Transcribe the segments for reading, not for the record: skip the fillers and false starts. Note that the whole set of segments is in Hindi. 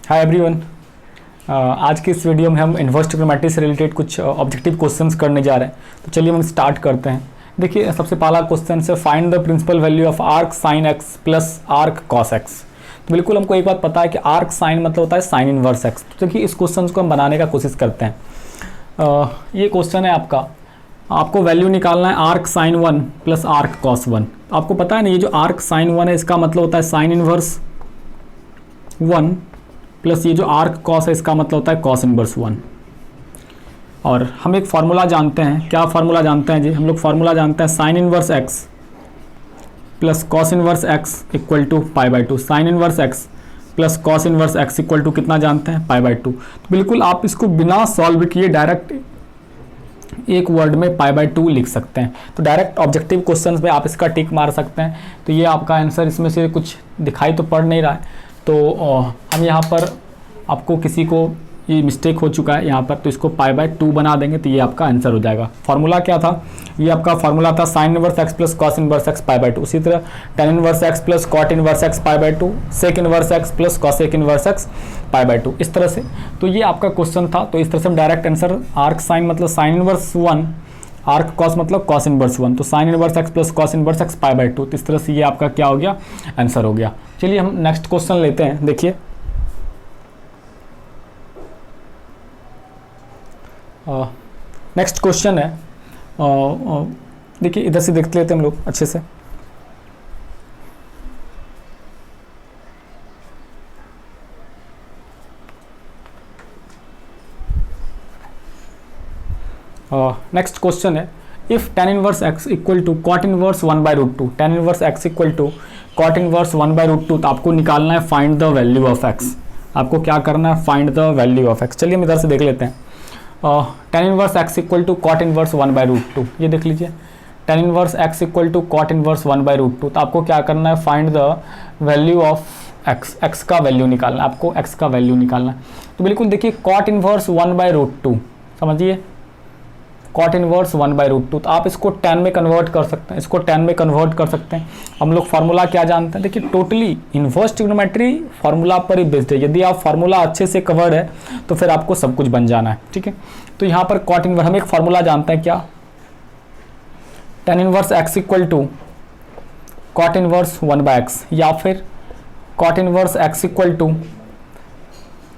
Hi everyone. आज के इस वीडियो में हम इन्वर्स ट्रिग्नोमेट्री से रिलेटेड कुछ ऑब्जेक्टिव क्वेश्चंस करने जा रहे हैं। तो चलिए हम स्टार्ट करते हैं। देखिए सबसे पहला क्वेश्चन है find the principal value of arc sine x plus arc cos x. तो बिल्कुल हमको एक बात पता है कि आर्क साइन मतलब होता है साइन इनवर्स एक्स। तो देखिए इस क्वेश्चन को हम बनाने का कोशिश करते हैं। ये क्वेश्चन है आपको वैल्यू निकालना है arc sine 1 plus arc cos 1। आपको पता है ना ये जो आर्क साइन 1 है इसका मतलब होता है साइन इनवर्स 1 प्लस ये जो आर्क कॉस है इसका मतलब होता है कॉस इनवर्स 1। और हम एक फार्मूला जानते हैं, क्या फार्मूला जानते हैं जी? हम लोग फार्मूला जानते हैं sine inverse x plus cos inverse x equal to pi by 2। Sine inverse x plus cos inverse x equal to कितना जानते हैं? Pi by 2। तो बिल्कुल आप इसको बिना सॉल्व किए डायरेक्ट एक वर्ड में पाई बाई 2 लिख सकते हैं। तो डायरेक्ट ऑब्जेक्टिव क्वेश्चंस में आप इसका टिक मार सकते हैं। तो ये आपका आंसर, इसमें से कुछ दिखाई तो पड़ नहीं रहा है। तो हम यहाँ पर आपको किसी को ये मिस्टेक हो चुका है यहाँ पर, तो इसको पाई बाई 2 बना देंगे तो ये आपका आंसर हो जाएगा। फार्मूला क्या था? ये आपका फार्मूला था sine inverse x plus cos inverse x pi by 2। उसी तरह tan inverse x plus cot inverse x pi by 2, sec inverse x plus cosec inverse x pi by 2, इस तरह से। तो ये आपका क्वेश्चन था। तो इस तरह से हम डायरेक्ट आंसर आर्क साइन मतलब साइन इनवर्स 1, आर्क कॉस मतलब कॉस इनवर्स 1, तो sine inverse x plus cos inverse x pi by 2। तो इस तरह से ये आपका क्या हो गया? आंसर हो गया। चलिए हम नेक्स्ट क्वेश्चन लेते हैं। देखिए नेक्स्ट क्वेश्चन है, देखिए इधर से देख लेते हैं हम लोग अच्छे से। नेक्स्ट क्वेश्चन है if tan inverse x equal to cot inverse 1 by root 2, tan inverse x equal to cot inverse 1 by root 2, तो आपको निकालना है find the value of x। आपको क्या करना है? Find the value of x। चलिए हम इधर से देख लेते हैं। tan inverse x equal to cot inverse 1 by root 2, ये देख लीजिए tan inverse x equal to cot inverse 1 by root 2। तो आपको क्या करना है? Find the value of x का वैल्यू निकालना है, आपको x का वैल्यू निकालना है। तो बिल्कुल देखिए कॉट इनवर्स 1 बाई रूट 2, समझिए कॉट इनवर्स 1 बाई रूट 2। तो आप इसको tan में कन्वर्ट कर सकते हैं, इसको tan में कन्वर्ट कर सकते हैं। हम लोग फार्मूला क्या जानते हैं? देखिए टोटली इन्वर्स ट्रिग्नोमेट्री फार्मूला पर ही बेस्ड है। यदि आप फार्मूला अच्छे से कवर्ड है तो फिर आपको सब कुछ बन जाना है, ठीक है। तो यहाँ पर कॉट इनवर्स हम एक फार्मूला जानते हैं, क्या? tan inverse x equal to cot inverse 1 by x, या फिर cot inverse x equal to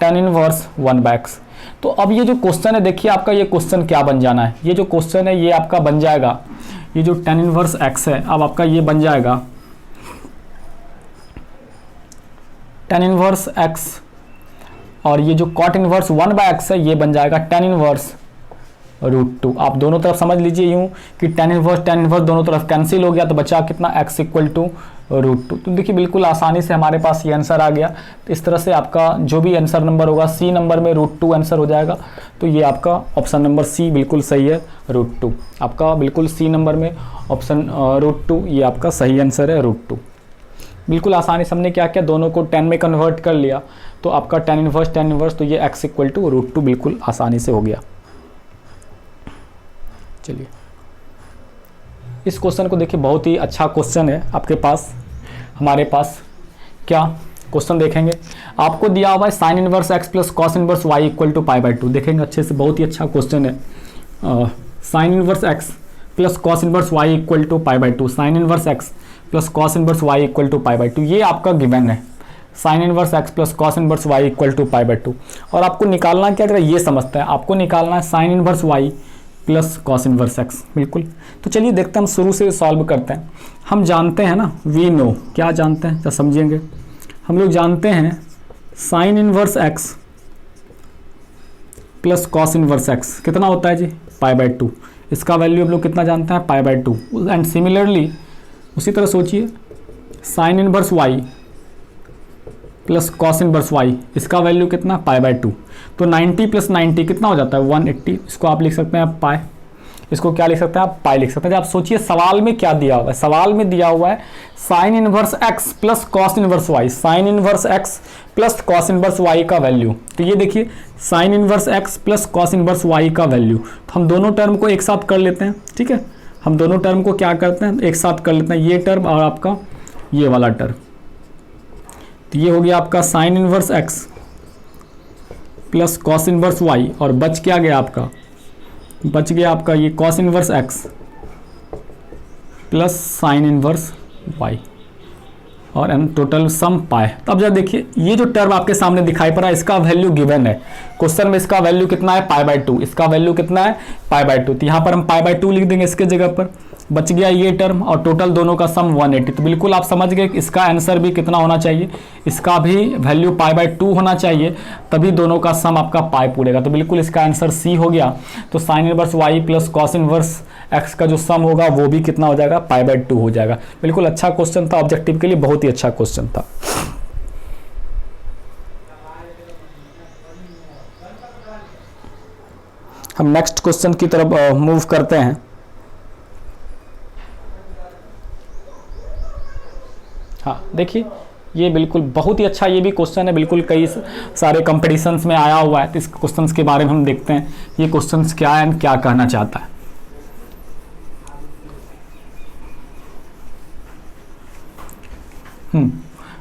tan inverse 1 by x. तो अब ये जो क्वेश्चन है, देखिए आपका ये क्वेश्चन क्या बन जाना है? ये जो क्वेश्चन है ये आपका बन जाएगा, ये जो tan इनवर्स x है अब आपका ये बन जाएगा tan इनवर्स x, और ये जो cot इनवर्स 1 बाय x है ये बन जाएगा tan इनवर्स रूट 2। आप दोनों तरफ समझ लीजिए यूं कि tan इनवर्स दोनों तरफ कैंसिल हो गया, तो बचा कितना? x equal to root 2। तो देखिए बिल्कुल आसानी से हमारे पास ये आंसर आ गया। तो इस तरह से आपका जो भी आंसर नंबर होगा सी नंबर में रूट 2 आंसर हो जाएगा। तो ये आपका ऑप्शन नंबर सी बिल्कुल सही है, रूट 2 आपका बिल्कुल सी नंबर में ऑप्शन रूट 2 ये आपका सही आंसर है, रूट 2। बिल्कुल आसानी से हमने क्या किया, दोनों को 10 में कन्वर्ट कर लिया। तो आपका tan इनवर्स तो ये x इक्वल टू रूट 2 बिल्कुल आसानी से हो गया। चलिए इस क्वेश्चन को देखिए, बहुत ही अच्छा क्वेश्चन है आपके पास। हमारे पास क्या क्वेश्चन देखेंगे, आपको दिया हुआ है sine inverse x plus cos inverse y equal to pi by 2। देखेंगे अच्छे से, बहुत ही अच्छा क्वेश्चन है। Sine inverse x plus cos inverse y equal to pi by 2, sine inverse x plus cos inverse y equal to pi by 2, ये आपका गिवन है। Sine inverse x plus cos inverse y equal to pi by 2। और आपको निकालना क्या है, ये समझते हैं। आपको निकालना है sine inverse y plus cos inverse x, बिल्कुल। तो चलिए देखते हैं, हम शुरू से सॉल्व करते हैं। हम जानते हैं ना, वी नो, क्या जानते हैं, क्या समझेंगे? हम लोग जानते हैं sine inverse x plus cos inverse x कितना होता है जी? पाई बाई 2। इसका वैल्यू हम लोग कितना जानते हैं? Pi by 2। एंड सिमिलरली उसी तरह सोचिए sine inverse y plus cos inverse y, इसका वैल्यू कितना? पाई बाई 2। तो 90 प्लस 90 कितना हो जाता है? 180। इसको आप लिख सकते हैं पाई, इसको क्या लिख सकते हैं आप? पाई लिख सकते हैं। आप सोचिए सवाल में क्या दिया हुआ है, सवाल में दिया हुआ है sine inverse x plus cos inverse y, sign inverse x plus cos inverse y का वैल्यू। तो ये देखिए sign inverse x plus cos inverse y का वैल्यू। तो हम दोनों टर्म को एक साथ कर लेते हैं, ठीक है। हम दोनों टर्म को क्या करते हैं? एक साथ कर लेते हैं, ये टर्म और आपका ये वाला टर्म। तो ये हो गया आपका sine inverse x plus cos inverse y, और बच क्या गया आपका, बच गया आपका ये cos inverse x plus sine inverse y, और एन टोटल सम पाए। तो अब जरा देखिए ये जो टर्म आपके सामने दिखाई पड़ा इसका वैल्यू गिवन है क्वेश्चन में, इसका वैल्यू कितना है π/2, इसका वैल्यू कितना है π/2, तो यहाँ पर हम π/2 लिख देंगे इसके जगह पर, बच गया ये टर्म और टोटल दोनों का सम 180। तो बिल्कुल आप समझ गए कि इसका आंसर भी कितना होना चाहिए, इसका भी वैल्यू π/2 होना चाहिए, तभी दोनों का सम आपका पाई पूरेगा। तो बिल्कुल इसका आंसर सी हो गया। तो sine inverse y plus cos inverse x का जो सम होगा वो भी कितना हो जाएगा, π/2 हो जाएगा। बिल्कुल अच्छा क्वेश्चन था, ऑब्जेक्टिव के लिए बहुत ही अच्छा क्वेश्चन था। हम नेक्स्ट क्वेश्चन की तरफ मूव करते हैं। हाँ देखिए ये बिल्कुल बहुत ही अच्छा ये भी क्वेश्चन है, बिल्कुल कई सारे कंपटीशंस में आया हुआ है। तो इस क्वेश्चंस के बारे में हम देखते हैं ये क्वेश्चंस क्या है एंड क्या कहना चाहता है।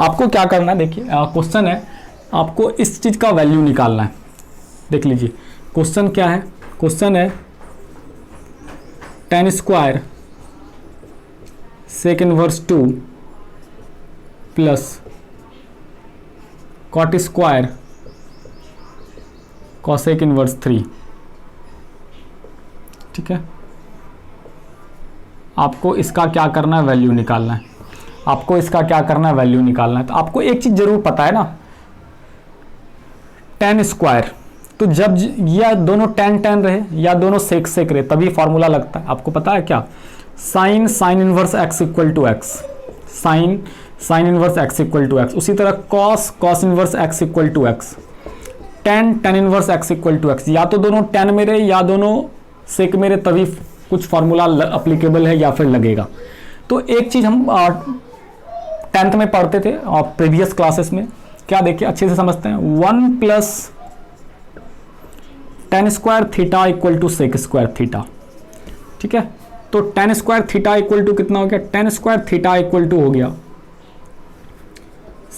आपको क्या करना है, देखिए क्वेश्चन है, आपको इस चीज़ का वैल्यू निकालना है। देख लीजिए क्वेश्चन क्या है, क्वेश्चन है tan square sec inverse 2 plus cot square cosec inverse 3। ठीक है, आपको इसका क्या करना है, वैल्यू निकालना है। आपको इसका क्या करना है, वैल्यू निकालना है। तो आपको एक चीज जरूर पता है ना, tan स्क्वायर, तो जब या दोनों tan रहे या दोनों सेक रहे तभी फॉर्मूला लगता है। आपको पता है क्या, sine inverse x equal to x, sine inverse x equal to x. उसी तरह cos inverse x equal to x, tan inverse x equal to x. या तो दोनों tan में रहे या दोनों सेक में रहे तभी कुछ फॉर्मूला अप्लीकेबल है या फिर लगेगा। तो एक चीज हम 10th में पढ़ते थे और प्रीवियस क्लासेस में, क्या देखिए अच्छे से समझते हैं, 1 plus tan square theta equal to sec square theta. ठीक है, तो tan square theta equal to कितना हो गया, tan square theta equal to हो गया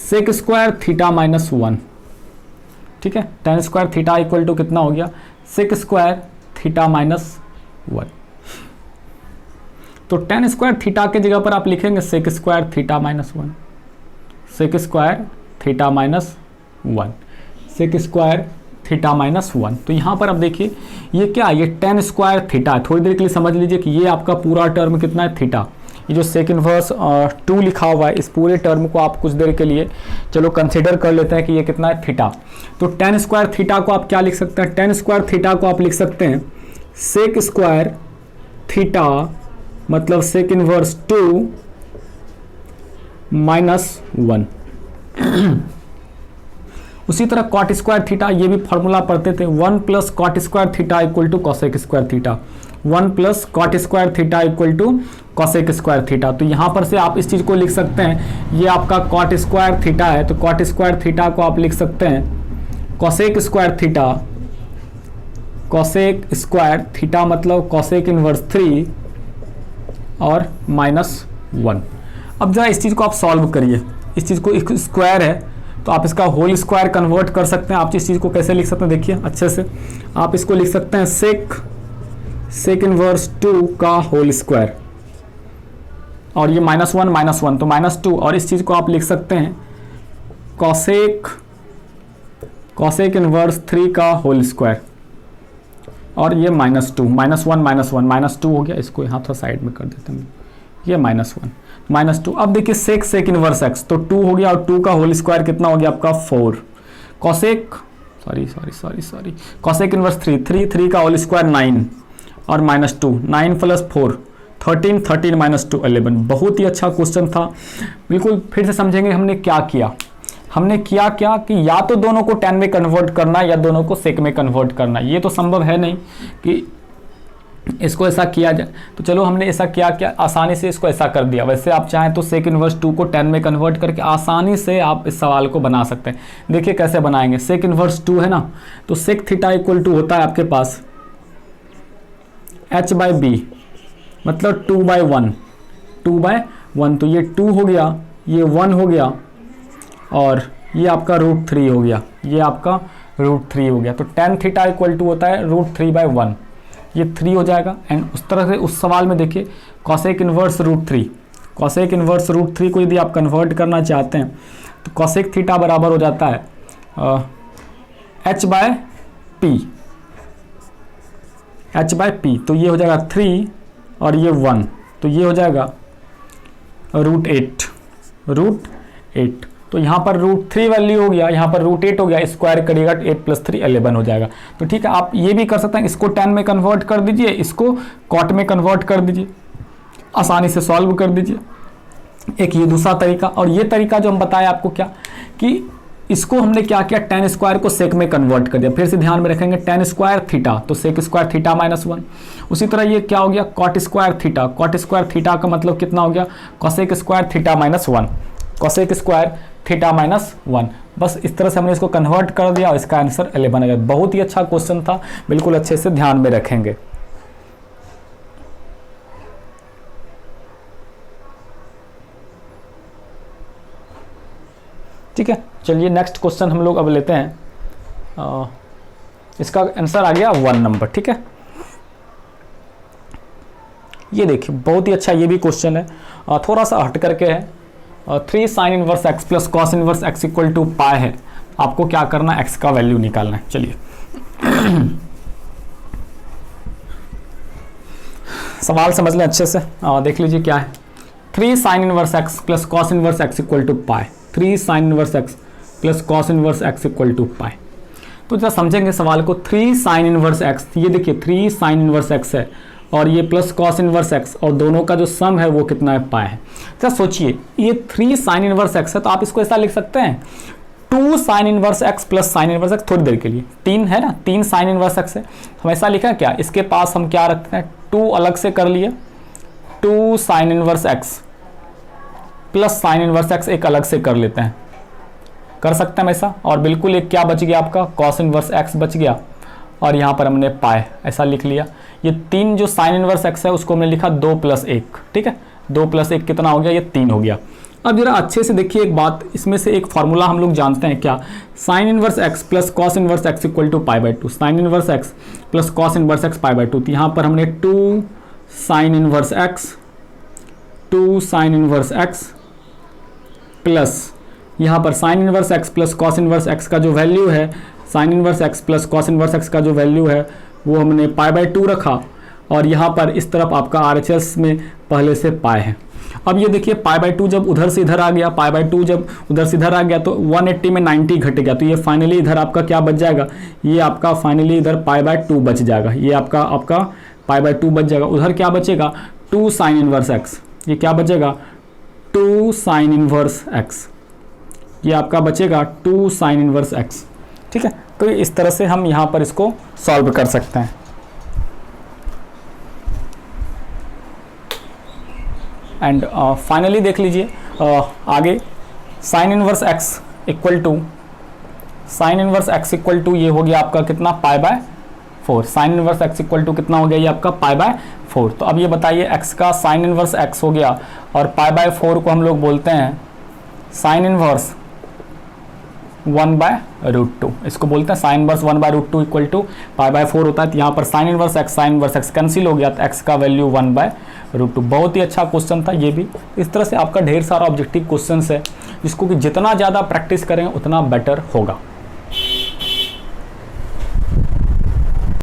सेक स्क्वायर थीटा माइनस 1। ठीक है, tan square theta equal to कितना हो गया, सेक स्क्वायर थीटा माइनस 1। तो tan स्क्वायर थीटा के जगह पर आप लिखेंगे sec square theta minus 1, sec square theta minus 1, sec square theta minus 1। तो यहाँ पर अब देखिए ये क्या है, ये tan स्क्वायर थीटा है। थोड़ी देर के लिए समझ लीजिए कि ये आपका पूरा टर्म कितना है, थीटा। ये जो सेक इनवर्स 2 लिखा हुआ है, इस पूरे टर्म को आप कुछ देर के लिए चलो कंसिडर कर लेते हैं कि ये कितना है, थीटा। तो tan स्क्वायर थीटा को आप क्या लिख सकते हैं, tan स्क्वायर थीटा को आप लिख सकते हैं सेक स्क्वायर थीटा मतलब सेक इनवर्स 2 माइनस 1। उसी तरह कॉट स्क्वायर थीटा, ये भी फॉर्मूला पढ़ते थे, 1 plus cot square theta equal to cosec square theta, 1 plus cot square theta equal to cosec square theta. तो यहाँ पर से आप इस चीज़ को लिख सकते हैं, ये आपका कॉट स्क्वायर थीटा है, तो कॉट स्क्वायर थीटा को आप लिख सकते हैं cosec square theta, cosec square theta मतलब कॉसेक इनवर्स 3 और माइनस 1। अब जरा इस चीज़ को आप सॉल्व करिए, इस चीज़ को स्क्वायर है तो आप इसका होल स्क्वायर कन्वर्ट कर सकते हैं। आप इस चीज़ को कैसे लिख सकते हैं, देखिए अच्छे से आप इसको लिख सकते हैं सेक इनवर्स 2 का होल स्क्वायर, और ये माइनस 1 तो माइनस 2, और इस चीज़ को आप लिख सकते हैं कॉसेक इनवर्स 3 का होल स्क्वायर, और ये माइनस 2, माइनस 2 हो गया। इसको यहाँ थोड़ा साइड में कर देते हैं, ये माइनस 2। अब देखिए सेक इनवर्स एक्स, तो 2 हो गया और 2 का होल स्क्वायर कितना हो गया आपका 4। कॉसेक कॉसेक इनवर्स 3 का होल स्क्वायर 9 और माइनस 2, 9 प्लस 4 13 माइनस 2 11। बहुत ही अच्छा क्वेश्चन था। बिल्कुल फिर से समझेंगे हमने क्या किया, हमने किया क्या कि या तो दोनों को tan में कन्वर्ट करना या दोनों को सेक में कन्वर्ट करना। ये तो संभव है नहीं कि इसको ऐसा किया जाए, तो चलो हमने ऐसा किया क्या, आसानी से इसको ऐसा कर दिया। वैसे आप चाहें तो सेक इनवर्स 2 को tan में कन्वर्ट करके आसानी से आप इस सवाल को बना सकते हैं। देखिए कैसे बनाएंगे, सेक इनवर्स 2 है ना, तो सेक थीटा इक्वल टू होता है आपके पास h/b मतलब 2/1, तो ये 2 हो गया, ये 1 हो गया, और ये आपका √3 हो गया, ये आपका √3 हो गया। तो tan थीटा इक्वल टू होता है √3/1, ये 3 हो जाएगा। एंड उस तरह से उस सवाल में देखिए कॉसेक इन्वर्स √3, कॉसेक इन्वर्स √3 को यदि आप कन्वर्ट करना चाहते हैं तो कॉसेक थीटा बराबर हो जाता है h/p, h/p। तो ये हो जाएगा 3 और ये 1, तो ये हो जाएगा √8, √8। तो यहाँ पर √3 वैल्यू हो गया, यहाँ पर √8 हो गया, स्क्वायर करिएगा 8 + 3 11 हो जाएगा। तो ठीक है, आप ये भी कर सकते हैं, इसको tan में कन्वर्ट कर दीजिए, इसको cot में कन्वर्ट कर दीजिए, आसानी से सॉल्व कर दीजिए। एक ये दूसरा तरीका, और ये तरीका जो हम बताए आपको क्या कि इसको हमने क्या किया, tan स्क्वायर को सेक में कन्वर्ट कर दिया। फिर से ध्यान में रखेंगे tan स्क्वायर थीटा तो सेक स्क्वायर थीटा -1। उसी तरह ये क्या हो गया, cot square theta, cot square theta का मतलब कितना हो गया, cosec square theta -1, cosec square theta -1। बस इस तरह से हमने इसको कन्वर्ट कर दिया और इसका आंसर 11 आ गया। बहुत ही अच्छा क्वेश्चन था, बिल्कुल अच्छे से ध्यान में रखेंगे। ठीक है, चलिए नेक्स्ट क्वेश्चन हम लोग अब लेते हैं। इसका आंसर आ गया 1 नंबर। ठीक है, ये देखिए बहुत ही अच्छा ये भी क्वेश्चन है, थोड़ा सा हट करके है। 3 sin inverse x plus cos inverse x equal to pi है। आपको क्या करना है, x का वैल्यू निकालना है। चलिए सवाल समझ लें अच्छे से, देख लीजिए क्या है। 3 sin inverse x plus cos inverse x equal to pi, 3 sin inverse x plus cos inverse x equal to pi. तो जरा समझेंगे सवाल को। 3 sin इनवर्स x, ये देखिए 3 sin इनवर्स x है और ये प्लस cos इनवर्स x, और दोनों का जो सम है वो कितना है, पाई है। जरा सोचिए, ये 3 sin इनवर्स x है तो आप इसको ऐसा लिख सकते हैं 2 sin inverse x plus sin inverse x। थोड़ी देर के लिए 3 है ना, 3 sin इनवर्स x है, हम ऐसा लिखा क्या, इसके पास हम क्या रखते हैं, 2 अलग से कर लिए, 2 sin inverse x plus sin inverse x एक अलग से कर लेते हैं, कर सकते हैं ऐसा। और बिल्कुल एक क्या बच गया आपका, cos इनवर्स x बच गया, और यहाँ पर हमने पाई ऐसा लिख लिया। ये 3 जो sin इनवर्स x है उसको हमने लिखा 2 + 1। ठीक है, 2 + 1 कितना हो गया, ये 3 हो गया। अब जरा अच्छे से देखिए एक बात, इसमें से एक फार्मूला हम लोग जानते हैं क्या, sin inverse x plus cos inverse x equal to π/2, sin inverse x plus cos inverse x π/2। तो यहाँ पर हमने 2 sin inverse x, 2 sin inverse x plus यहाँ पर sin inverse x plus cos inverse x का जो वैल्यू है, sin inverse x plus cos inverse x का जो वैल्यू है वो हमने π/2 रखा, और यहाँ पर इस तरफ आपका RHS में पहले से पाई है। अब ये देखिए π/2 जब उधर से इधर आ गया, π/2 जब उधर से इधर आ गया तो 180 में 90 घट गया, तो ये फाइनली इधर आपका क्या बच जाएगा, ये आपका फाइनली इधर π/2 बच जाएगा, ये आपका π/2 बच जाएगा। उधर क्या बचेगा, 2 sin इनवर्स x, ये क्या बचेगा, 2 sin इनवर्स x, ये आपका बचेगा 2 sin इनवर्स x। ठीक है, तो इस तरह से हम यहाँ पर इसको सॉल्व कर सकते हैं। एंड फाइनली देख लीजिए आगे, sin inverse x equal to, sin inverse x equal to ये हो गया आपका कितना, π/4। sin inverse x equal to कितना हो गया, ये आपका π/4। तो अब ये बताइए x का sin इनवर्स x हो गया, और π/4 को हम लोग बोलते हैं sin इनवर्स 1/√2, इसको बोलते हैं sin इनवर्स 1/√2 इक्वल टू π/4 होता है। तो यहाँ पर sin इनवर्स x कैंसिल हो गया, तो x का वैल्यू 1/√2। बहुत ही अच्छा क्वेश्चन था ये भी। इस तरह से आपका ढेर सारा ऑब्जेक्टिव क्वेश्चन है जिसको कि जितना ज़्यादा प्रैक्टिस करें उतना बेटर होगा।